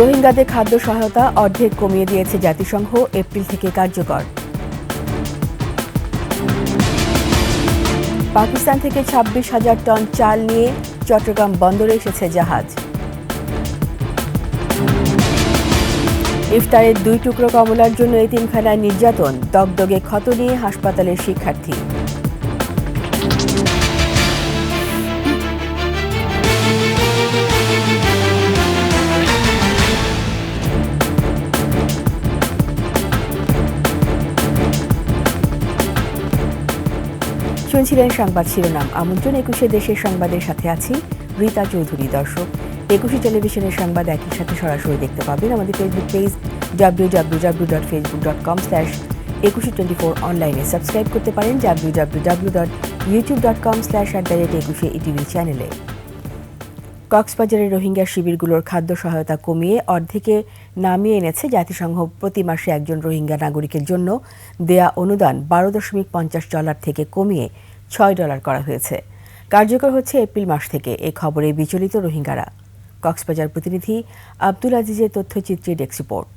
রোহিঙ্গাদের খাদ্য সহায়তা অর্ধেক কমিয়ে দিয়েছে জাতিসংঘ, এপ্রিল থেকে কার্যকর। পাকিস্তান থেকে 26,000 টন চাল নিয়ে চট্টগ্রাম বন্দরে এসেছে জাহাজ। ইফতারের 2 টুকরো কমলার জন্য এতিমখানায় নির্যাতন, দগদগে ক্ষত নিয়ে হাসপাতালের শিক্ষার্থী। শুনছিলেন সংবাদ শিরোনাম। আমন্ত্রণ 21 দেশের সংবাদের সাথে আছি রীতা চৌধুরী। দর্শক, 21 টেলিভিশনের সংবাদ একই সাথে সরাসরি দেখতে পাবেন আমাদের ফেসবুক পেজ www.facebook.com/2124 অনলাইনে। সাবস্ক্রাইব করতে পারেন www.youtube.com/@21etv চ্যানেলে। কক্সবাজারের রোহিঙ্গা শিবিরগুলোর খাদ্য সহায়তা কমিয়ে অর্ধেকে নামিয়ে এনেছে জাতিসংঘ। প্রতি মাসে একজন রোহিঙ্গা নাগরিকের জন্য দেয়া অনুদান $12.50 থেকে কমিয়ে $6 করা হয়েছে। কার্যকর হচ্ছে এপ্রিল মাস থেকে। এ খবরে বিচলিত রোহিঙ্গারা। কক্সবাজার প্রতিনিধি আব্দুল আজিজের তথ্যচিত্রে ডেস্ক রিপোর্ট।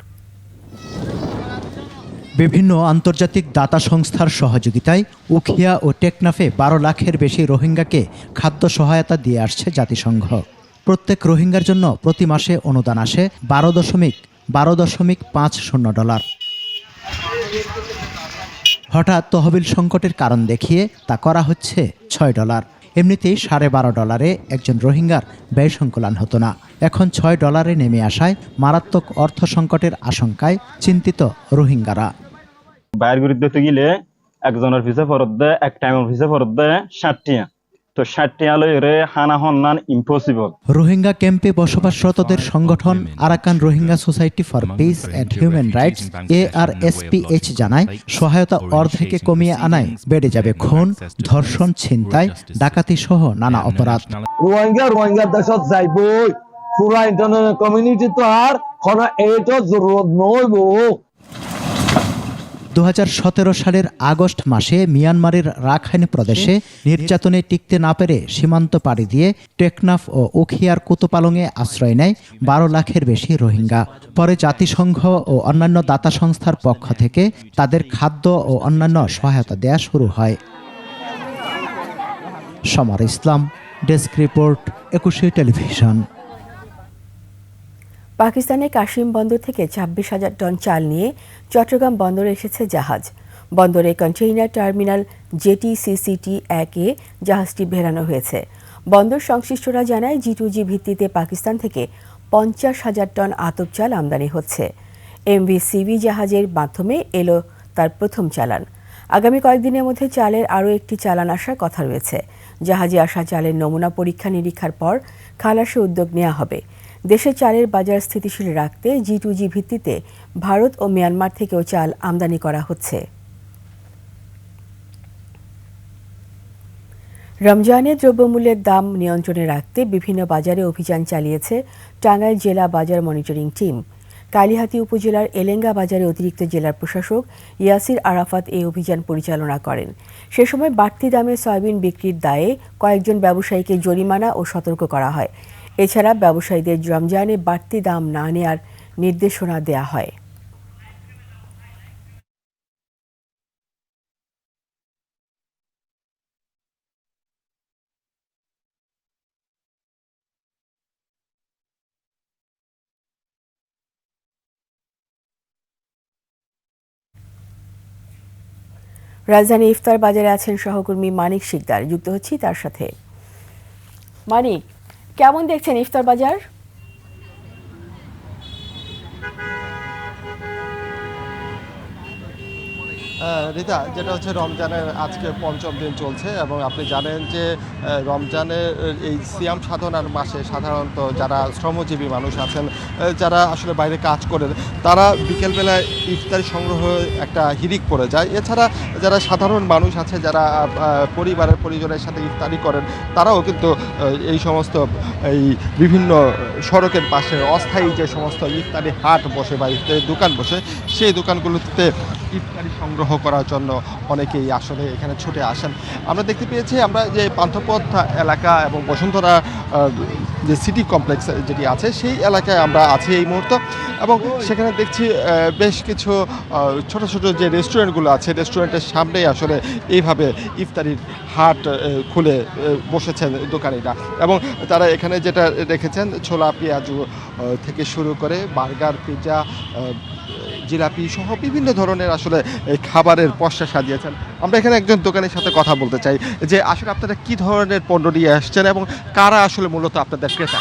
বিভিন্ন আন্তর্জাতিক দাতা সংস্থার সহযোগিতায় উখিয়া ও টেকনাফে 12 লাখের বেশি রোহিঙ্গাকে খাদ্য সহায়তা দিয়ে আসছে জাতিসংঘ। প্রত্যেক রোহিঙ্গার জন্য প্রতি মাসে অনুদান আসে $12.50। হঠাৎ তহবিল সংকটের কারণ দেখিয়ে তা করা হচ্ছে $6। এমনিতেই $12.5 একজন রোহিঙ্গার ব্যয় সংকুলান হতো না। এখন $6 নেমে আসায় মারাত্মক অর্থ সংকটের আশঙ্কায় চিন্তিত রোহিঙ্গারা। বাইরের বিরুদ্ধে গেলে একজনের ভিসা ফেরত দেয়, এক টাইমের ভিসা ফেরত দেয় 60 তো 60 লইরে হানা হন্নান ইম্পসিবল। রোহিঙ্গা ক্যাম্পে বসবাসরতদের সংগঠন Arakan Rohingya society for piece and human rights ARSPH জানায়, সহায়তা অর্ধেকে কমিয়ে আনায় বেড়ে যাবে খুন, ধর্ষণ, ছিনতাই, ডাকাতি সহ নানা অপরাধ। রোহিঙ্গা দেশত যাইবই, পুরা ইন্টারন্যাশনাল কমিউনিটি তো আর কোনো এইটা জরুরত নইব। 2017 সালের আগস্ট মাসে মিয়ানমারের রাখাইন প্রদেশে নির্যাতনে টিকতে না পেরে সীমান্ত পাড়ি দিয়ে টেকনাফ ও উখিয়ার কুতুপালংয়ে আশ্রয় নেয় 12 লাখের বেশি রোহিঙ্গা। পরে জাতিসংঘ ও অন্যান্য দাতা সংস্থার পক্ষ থেকে তাদের খাদ্য ও অন্যান্য সহায়তা দেয়া শুরু হয়। সমর ইসলাম, ডেস্ক রিপোর্ট, 21 টেলিভিশন। পাকিস্তানের কাশিম বন্দর থেকে 26,000 টন চাল নিয়ে চট্টগ্রাম বন্দরে এসেছে জাহাজ। বন্দরে কন্টেইনার টার্মিনাল JTCCT-1-এ জাহাজটি ভেড়ানো হয়েছে। বন্দর সংশ্লিষ্টরা জানায়, G2G ভিত্তিতে পাকিস্তান থেকে 50,000 টন আতপ চাল আমদানি হচ্ছে। MV-CV জাহাজের মাধ্যমে এলো তার প্রথম চালান। আগামী কয়েকদিনের মধ্যে চালের আরও একটি চালান আসার কথা রয়েছে। জাহাজে আসা চালের নমুনা পরীক্ষা নিরীক্ষার পর খালাসে উদ্যোগ নেওয়া হবে। দেশে চালের বাজার স্থিতিশীল রাখতে G2G ভিত্তিতে ভারত ও মিয়ানমার থেকেও চাল আমদানি করা হচ্ছে। রমজানে দ্রব্যমূল্যের দাম নিয়ন্ত্রণে রাখতে বিভিন্ন বাজারে অভিযান চালিয়েছে টাঙ্গাইল জেলা বাজার মনিটরিং টিম। কালিহাতী উপজেলার এলেঙ্গা বাজারে অতিরিক্ত জেলার প্রশাসক ইয়াসির আরাফাত এই অভিযান পরিচালনা করেন। সে সময় বাড়তি দামে সয়াবিন বিক্রির দায়ে কয়েকজন ব্যবসায়ীকে জরিমানা ও সতর্ক করা হয়। এছাড়া ব্যবসায়ীদের রমজানে বাড়তি দাম না নেয়ার নির্দেশনা দেয়া হয়। রাজধানী ইফতার বাজারে আছেন সহকর্মী মানিক শিকদার। যুক্ত হচ্ছি তার সাথে। মানিক, কেমন দেখছেন ইফতার বাজার? রিতা, যেটা হচ্ছে রমজানের আজকে 5ম দিন চলছে এবং আপনি জানেন যে রমজানের এই সিয়াম সাধনার মাসে সাধারণত যারা শ্রমজীবী মানুষ আছেন, যারা আসলে বাইরে কাজ করেন, তারা বিকেলবেলায় ইফতারি সংগ্রহ একটা হিড়িক পড়ে যায়। এছাড়া যারা সাধারণ মানুষ আছে, যারা পরিজনের সাথে ইফতারি করেন, তারাও কিন্তু এই সমস্ত এই বিভিন্ন সড়কের পাশে অস্থায়ী যে সমস্ত ইফতারি হাট বসে বা ইফতারি দোকান বসে, সেই দোকানগুলোতে ইফতারি সংগ্রহ করার জন্য অনেকেই আসলে এখানে ছুটে আসেন। আমরা দেখতে পেয়েছি আমরা যে পান্থপথ এলাকা এবং বসুন্ধরা যে সিটি কমপ্লেক্স যেটি আছে সেই এলাকায় আমরা আছি এই মুহূর্তে, এবং সেখানে দেখছি বেশ কিছু ছোট ছোট যে রেস্টুরেন্টগুলো আছে, রেস্টুরেন্টের সামনেই আসলে এইভাবে ইফতারির হাট খুলে বসেছেন দোকানিরা, এবং তারা এখানে যেটা রেখেছেন ছোলা পেঁয়াজু থেকে শুরু করে বার্গার, পিৎজা, জিলাপি সহ বিভিন্ন ধরনের আসলে এই খাবারের পসরা সাজিয়েছেন। আমরা এখানে একজন দোকানের সাথে কথা বলতে চাই যে আসলে আপনারা কি ধরনের পণ্য নিয়ে আসছেন এবং কারা আসলে মূলত আপনাদের ক্রেতা?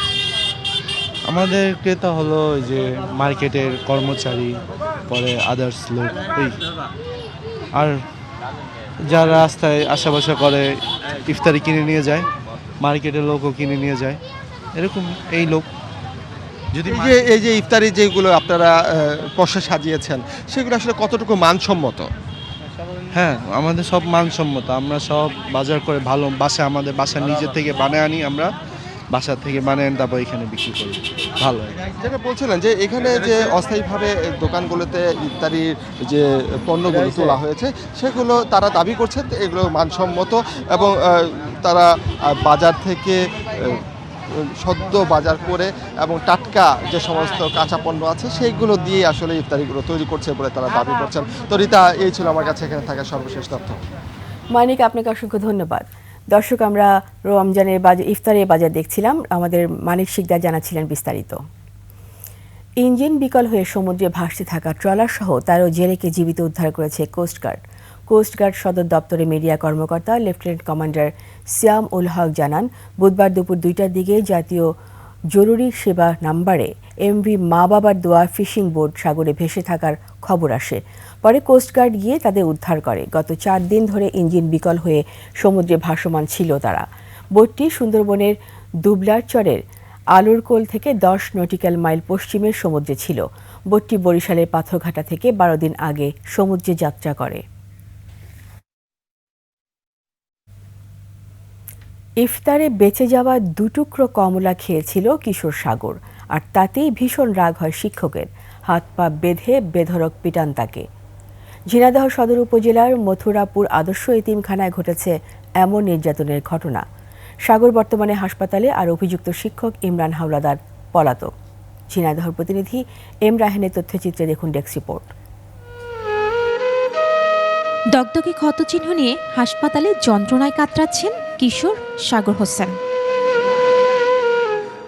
আমাদের ক্রেতা হলো ওই যে মার্কেটের কর্মচারী, পরে আদার্স লোক, এই আর যারা রাস্তায় আশা করে ইফতারি কিনে নিয়ে যায়, মার্কেটের লোকও কিনে নিয়ে যায়, এরকম এই লোক। যদি এই যে ইফতারি যেগুলো আপনারা পসরা সাজিয়েছেন সেগুলো আসলে কতটুকু মানসম্মত? হ্যাঁ, আমাদের সব মানসম্মত, আমরা সব বাজার করে ভালো আমাদের বাসা নিজে থেকে বানিয়ে আনি, আমরা বাসা থেকে বানিয়ে আনি, তারপর এখানে বিক্রি করি। ভালো। যেটা বলছিলেন যে এখানে যে অস্থায়ীভাবে দোকানগুলোতে ইফতারির যে পণ্যগুলো তোলা হয়েছে সেগুলো তারা দাবি করছেন এগুলো মানসম্মত, এবং তারা বাজার থেকে সদ্য বাজার করে এবং টাটকা যে সমস্ত কাঁচা পণ্য আছে সেইগুলো দিয়ে আসলে ইফতারিগুলো তৈরি করছে বলে তারা দাবি করছেন। তো রিতা, এই ছিল আমার কাছে এখানে থাকা সর্বশেষ তথ্য। মানিক, আপনাকে অসংখ্য ধন্যবাদ। দর্শক, আমরা রমজানের ইফতারের বাজার দেখছিলাম, আমাদের মানিক শিকদার জানাচ্ছিলেন বিস্তারিত। ইঞ্জিন বিকল হয়ে সমুদ্রে ভাসতে থাকা ট্রলার সহ 13 জেলেকে জীবিত উদ্ধার করেছে কোস্টগার্ড। কোস্টগার্ড সদর দপ্তরে মিডিয়া কর্মকর্তা লেফটেন্যান্ট কমান্ডার সিয়াম উল হক জানান, বুধবার দুপুর 2টার দিকে জাতীয় জরুরি সেবা নাম্বারে এমভি মা বাবার দোয়া ফিশিং বোট সাগরে ভেসে থাকার খবর আসে। পরে কোস্টগার্ড গিয়ে তাদের উদ্ধার করে। গত 4 দিন ধরে ইঞ্জিন বিকল হয়ে সমুদ্রে ভাসমান ছিল তারা। বোটটি সুন্দরবনের দুবলারচরের আলুরকোল থেকে 10 নটিক্যাল মাইল পশ্চিমে সমুদ্রে ছিল। বোটটি বরিশালের পাথরঘাটা থেকে 12 দিন আগে সমুদ্রে যাত্রা করে। ইফতারে বেঁচে যাওয়া 2 টুকরো কমলা খেয়েছিল কিশোর সাগর, আর তাতেই ভীষণ রাগ হয় শিক্ষকের। হাত পা বেঁধে বেধড়ক পিটান তাকে। ঝিনাইদহ সদর উপজেলার মথুরাপুর আদর্শ এতিমখানায় ঘটেছে এমন নির্যাতনের ঘটনা। সাগর বর্তমানে হাসপাতালে, আর অভিযুক্ত শিক্ষক ইমরান হাওলাদার পলাতক। ঝিনাইদহের প্রতিনিধি এম রাহেনের তথ্যচিত্রে দেখুন ডেস্ক রিপোর্ট। দগদগে ক্ষতচিহ্ন নিয়ে হাসপাতালে যন্ত্রণায় কাতরাচ্ছেন কিশোর সাগর হোসেন।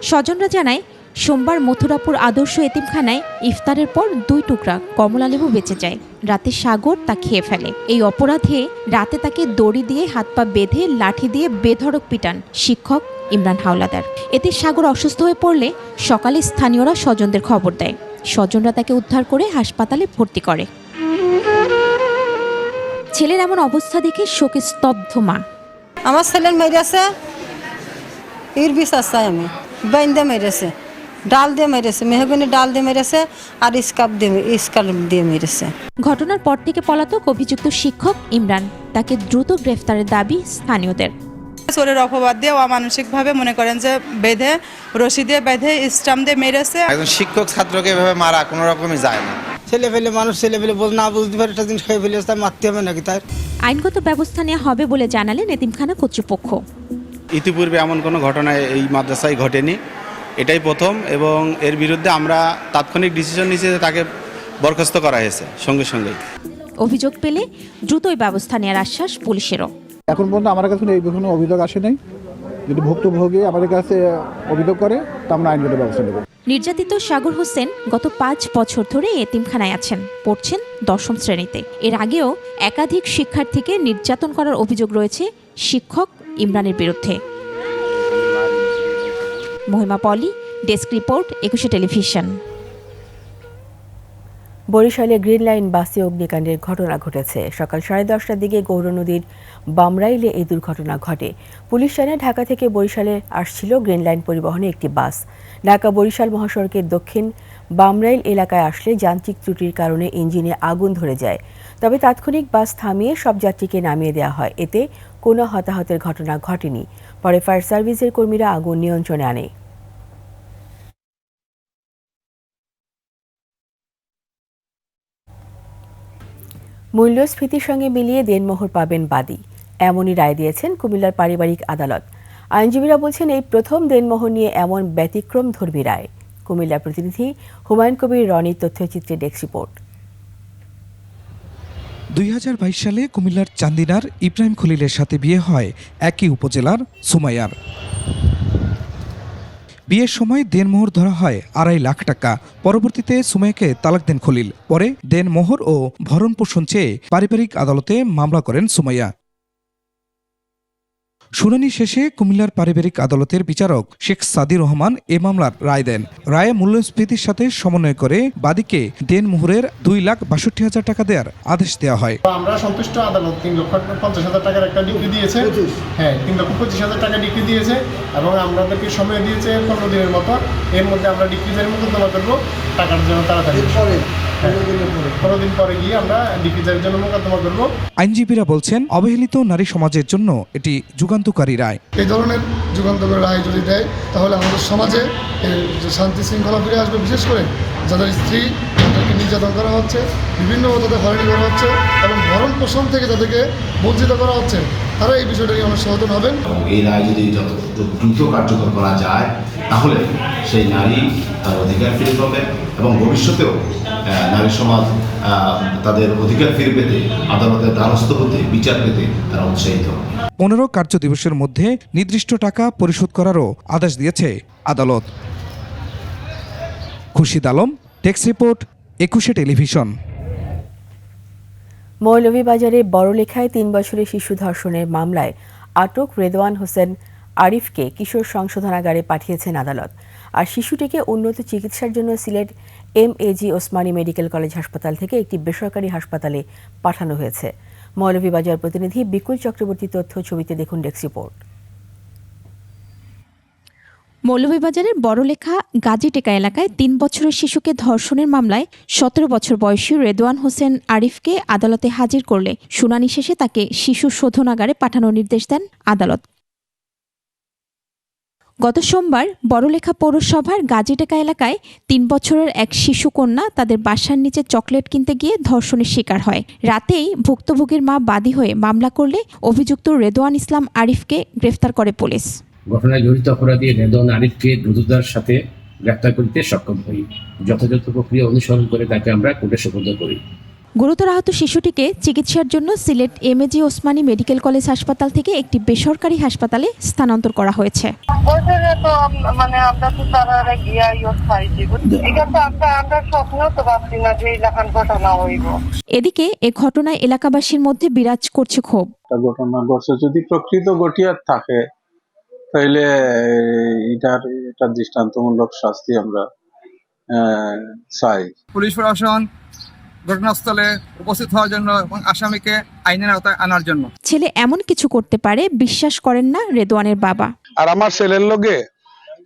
স্বজনরা জানায়, সোমবার মথুরাপুর আদর্শ এতিমখানায় ইফতারের পর 2 টুকরা কমলা লেবু বেঁচে যায়। রাতে সাগর তা খেয়ে ফেলে। এই অপরাধে রাতে তাকে দড়ি দিয়ে হাত পা বেঁধে লাঠি দিয়ে বেধড়ক পিটান শিক্ষক ইমরান হাওলাদার। এতে সাগর অসুস্থ হয়ে পড়লে সকালে স্থানীয়রা স্বজনদের খবর দেয়। স্বজনরা তাকে উদ্ধার করে হাসপাতালে ভর্তি করে। ছেলের এমন অবস্থা দেখে শোকে স্তব্ধ মা। আমার ছেলের মেরেছে, এর বিশ্বাস চাই আমি, বাইন্দে মেরেছে, ডাল দিয়ে মেরেছে, মেহগনি ডাল দিয়ে মেরেছে, আর স্কার্ফ দিয়ে মেরেছে। ঘটনার পর থেকে পলাতক অভিযুক্ত শিক্ষক ইমরান। তাকে দ্রুত গ্রেফতারের দাবি স্থানীয়দের। চোরের অপবাদ দিয়ে অমানসিকভাবে মনে করেন যে বেঁধে রশি দিয়ে বেঁধে স্টাম্প দিয়ে মেরেছে। একজন শিক্ষক ছাত্রকে এভাবে মারা কোনো রকমই যায় না। ছেলে না বুঝতে পারে একটা জিনিস খেয়ে ফেলে তাই মারতে হবে নাকি? তাই আইনগত ব্যবস্থা নেওয়া হবে বলে জানালেন এতিমখানা কর্তৃপক্ষ। ইতিপূর্বে এমন কোনো ঘটনা এই মাদ্রাসায় ঘটেনি, এটাই প্রথম, এবং এর বিরুদ্ধে আমরা তাৎক্ষণিক ডিসিশন নিয়েছি যে তাকে বরখাস্ত করা হয়েছে সঙ্গে সঙ্গেই। অভিযোগ পেলে দ্রুতই ব্যবস্থা নেওয়ার আশ্বাস পুলিশেরও। এখন পর্যন্ত আমার কাছে এই কোনো অভিযোগ আসে নাই। যদি ভুক্তভোগী আমাদের কাছে অভিযোগ করে তা আমরা আইনগত ব্যবস্থা নেব। নির্যাতিত সাগর হোসেন গত 5 বছর ধরে এতিমখানায় আছেন, পড়ছেন 10ম শ্রেণীতে। এর আগেও একাধিক শিক্ষার্থীকে নির্যাতন করার অভিযোগ রয়েছে শিক্ষক ইমরানের বিরুদ্ধে। মহিমা পলি, ডেস্ক রিপোর্ট, 21 টেলিভিশন। বরিশালে গ্রিন লাইন বাসে অগ্নিকাণ্ডের ঘটনা ঘটেছে। সকাল 10:30টার দিকে গৌর নদীর বামরাইলে এই দুর্ঘটনা ঘটে। পুলিশ জানায়, ঢাকা থেকে বরিশালে আসছিল গ্রিন লাইন পরিবহনে একটি বাস। ঢাকা বরিশাল মহাসড়কের দক্ষিণ বামরাইল এলাকায় আসলে যান্ত্রিক ত্রুটির কারণে ইঞ্জিনে আগুন ধরে যায়। তবে তাৎক্ষণিক বাস থামিয়ে সব যাত্রীকে নামিয়ে দেওয়া হয়। এতে কোনো হতাহতের ঘটনা ঘটেনি। পরে ফায়ার সার্ভিসের কর্মীরা আগুন নিয়ন্ত্রণে আনে। মূল্যস্ফীতির সঙ্গে মিলিয়ে দেনমোহর পাবেন বাদী, এমনই রায় দিয়েছেন কুমিল্লার পারিবারিক আদালত। আইনজীবীরা বলছেন এই প্রথম দেনমোহর নিয়ে এমন ব্যতিক্রমধর্মী রায়। কুমিল্লা প্রতিনিধি হুমায়ুন কবির রনির তথ্যচিত্রে ডেস্ক রিপোর্ট। 2022 সালে কুমিল্লার চান্দিনার ইব্রাহিম খলিলের সাথে বিয়ে হয় একই উপজেলার সুমাইয়ার। বিয়ের সময় দেনমোহর ধরা হয় 2.5 লাখ টাকা। পরবর্তীতে সুমাইয়াকে তালাক দেন খলিল। পরে দেনমোহর ও ভরণ পোষণ চেয়ে পারিবারিক আদালতে মামলা করেন সুমাইয়া। শুনানি শেষে কুমিল্লার পারিবারিক আদালতের বিচারক শেখ সাদি রহমান এ মামলার রায় দেন। রায়ে মূল্যস্ফীতির সাথে সমন্বয় করে বাদীকে দেনমোহরের 2,62,000 টাকা দেওয়ার আদেশ দেওয়া হয়। আমরা সন্তুষ্ট, আদালত 3,50,000 টাকার একটা ডিগ্রি দিয়েছে। হ্যাঁ, 3,25,000 টাকা ডিগ্রি দিয়েছে এবং আমাদেরকে সময় দিয়েছে 15 দিনের মতো। এর মধ্যে আমরা ডিগ্রিদের মোকদ্দমা করবো টাকার জন্য তাড়াতাড়ি। 15 দিন পরে গিয়ে আমরা ডিগ্রিদের জন্য মোকদ্দমা করবো। আইনজীবীরা বলছেন অবহেলিত নারী সমাজের জন্য এটি যুগান্তকারী রায়। এই ধরনের যুগান্তকারী রায় যদি দেয় তাহলে আমাদের সমাজে শান্তি শৃঙ্খলা ফিরে আসবে। বিশেষ করে যাদের স্ত্রী, তাদেরকে নির্যাতন করা হচ্ছে, বিভিন্ন তাদের হয়রানি করা হচ্ছে এবং ভরণ পোষণ থেকে তাদেরকে বঞ্চিত করা হচ্ছে, তারা এই বিষয়টা নিয়ে অনেক সচেতন হবেন। এই রায় যদি যত দ্রুত কার্যকর করা যায় তাহলে সেই নারী তার অধিকার ফিরে পাবে এবং ভবিষ্যতেও নারী সমাজ তাদের অধিকার ফিরে পেতে, আদালতের দ্বারস্থ হতে, বিচার পেতে তারা উৎসাহিত হবে। 15 কার্য দিবসের মধ্যে নির্দিষ্ট টাকা পরিশোধ করারও আদেশ দিয়েছে আদালত। Khurshid Alam, desk report, 21 television. মৌলভীবাজারে বড়লেখায় 3 বছরের শিশু ধর্ষণের মামলায় আটক রেদওয়ান হোসেন আরিফকে কিশোর সংশোধনাগারে পাঠিয়েছেন আদালত। আর শিশুটিকে উন্নত চিকিৎসার জন্য Sylhet MAG Osmani medical college হাসপাতাল থেকে একটি বেসরকারি হাসপাতালে পাঠানো হয়েছে। মৌলভীবাজার প্রতিনিধি বিকুল চক্রবর্তী তথ্য ছবিতে দেখুন ডেস্ক রিপোর্ট। মৌলভীবাজারের বড়লেখা গাজীটেকা এলাকায় 3 বছরের শিশুকে ধর্ষণের মামলায় 17 বছর বয়সী রেদওয়ান হোসেন আরিফকে আদালতে হাজির করলে শুনানি শেষে তাকে শিশু শোধনাগারে পাঠানোর নির্দেশ দেন আদালত। গত সোমবার বড়লেখা পৌরসভার গাজীটেকা এলাকায় 3 বছরের এক শিশু কন্যা তাদের বাসার নিচে চকলেট কিনতে গিয়ে ধর্ষণের শিকার হয়। রাতেই ভুক্তভোগীর মা বাদী হয়ে মামলা করলে অভিযুক্ত রেদওয়ান ইসলাম আরিফকে গ্রেফতার করে পুলিশ। ঘটনায় জড়িত অপরাধী রেদওয়ান আরিফকে দ্রুততার সাথে গ্রেফতার করতে সক্ষম হই। যথাযথ প্রক্রিয়া অনুসরণ করে তাকে আমরা কোর্টে সোপর্দ করি। গুরুতর আহত শিশুটিকে চিকিৎসার জন্য Sylhet MAG Osmani medical college হাসপাতাল থেকে একটি বেসরকারি হাসপাতালে স্থানান্তর করা হয়েছে। এদিকে এ ঘটনায় এলাকাবাসীর মধ্যে বিরাজ করছে ক্ষোভ। ঘটনা ঘটছে, যদি প্রকৃত ঘটিয়ার থাকে তাহলে এটা দৃষ্টান্তমূলক শাস্তি আমরা চাই। পুলিশ প্রশাসন ঘটনাস্থলে উপস্থিত হওয়ার জন্য এবং আসামিকে আইনের আওতায় আনার জন্য। ছেলে এমন কিছু করতে পারে বিশ্বাস করেন না রেদওয়ানের বাবা। আর আমার ছেলের লগে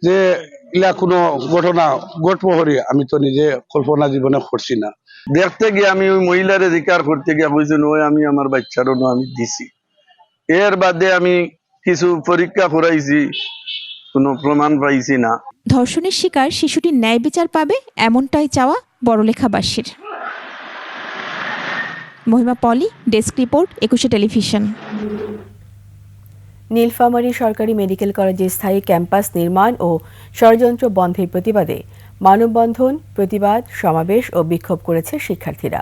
যে ইলা কোনো ঘটনা ঘটপহরি আমি তো নিজে কল্পনা জীবনে করছি না। দেখতে গিয়ে আমি ওই মহিলার অধিকার করতে গিয়ে বুঝছেন ওই আমি আমার বাচ্চারও আমি দিছি। এর বাদে আমি কিছু পরীক্ষা করাইছি, কোনো প্রমাণ পাইছি না। ধর্ষণের শিকার শিশুটি ন্যায় বিচার পাবে এমনটাই চাওয়া বড়লেখাবাসীর। মহিমা পলি, ডেস্ক রিপোর্ট, 21 টেলিভিশন। নীলফামারী সরকারি মেডিকেল কলেজে স্থায়ী ক্যাম্পাস নির্মাণ ও ষড়যন্ত্র বন্ধের প্রতিবাদে মানববন্ধন, প্রতিবাদ সমাবেশ ও বিক্ষোভ করেছে শিক্ষার্থীরা।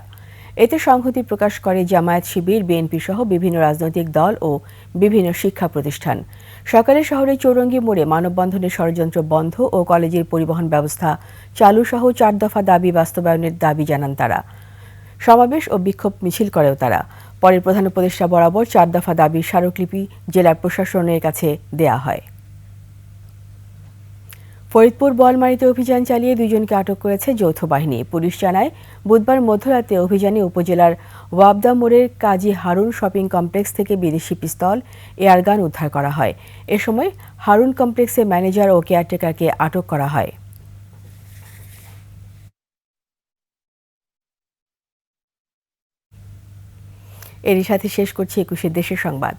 এতে সংহতি প্রকাশ করে জামায়াত শিবির, বিএনপি সহ বিভিন্ন রাজনৈতিক দল ও বিভিন্ন শিক্ষা প্রতিষ্ঠান। সকালে শহরের চৌরঙ্গি মোড়ে মানববন্ধনের ষড়যন্ত্র বন্ধ ও কলেজের পরিবহন ব্যবস্থা চালু সহ 4 দফা দাবি বাস্তবায়নের দাবি জানান তারা। সমাবেশ ও বিক্ষোভ মিছিল করেও তারা। পরে প্রধান উপদেষ্টা বরাবর 4 দফা দাবির স্মারকলিপি জেলার প্রশাসনের কাছে দেয়া হয়। ফরিদপুর বলমারীতে অভিযান চালিয়ে 2 জনকে আটক করেছে যৌথ বাহিনী। পুলিশ জানায় বুধবার মধ্যরাতে অভিযানে উপজেলার ওয়াবদা মোড়ের কাজী হারুন শপিং কমপ্লেক্স থেকে বিদেশি পিস্তল, এয়ারগান উদ্ধার করা হয়। এ সময় হারুন কমপ্লেক্সের ম্যানেজার ও কেয়ারটেকারকে আটক করা হয়। এরই সাথে শেষ করছি 21 দেশের সংবাদ।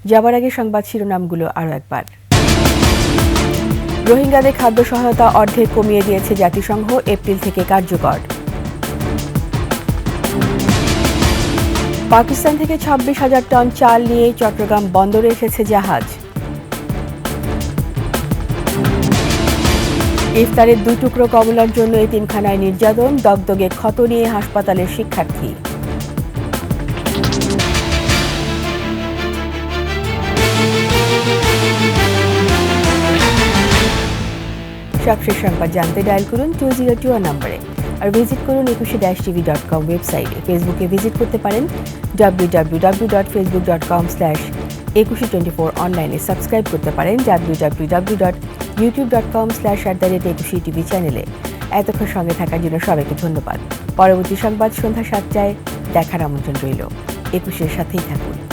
যাবার আগে সংবাদ শিরোনামগুলো আরও একবার। রোহিঙ্গাদের খাদ্য সহায়তা অর্ধেক কমিয়ে দিয়েছে জাতিসংঘ, এপ্রিল থেকে কার্যকর। পাকিস্তান থেকে 26,000 টন চাল নিয়ে চট্টগ্রাম বন্দরে এসেছে জাহাজ। ইফতারের 2 টুকরো কমলার জন্য এতিমখানায় নির্যাতন, দগদগে ক্ষত নিয়ে হাসপাতালের শিক্ষার্থী। সবশেষ সংবাদ জানতে ডায়াল করুন 2021 নম্বরে আর ভিজিট করুন eকুশে-tv.com ওয়েবসাইটে। ফেসবুকে ভিজিট করতে পারেন www.facebook.com/eকুশে24 অনলাইনে সাবস্ক্রাইব করতে পারেন www.youtube.com/@ekushetv চ্যানেলে। এতক্ষণ সঙ্গে থাকার জন্য সবাইকে ধন্যবাদ। পরবর্তী সংবাদ সন্ধ্যা 7টায় দেখার আমন্ত্রণ রইল। একুশের সাথেই থাকুন।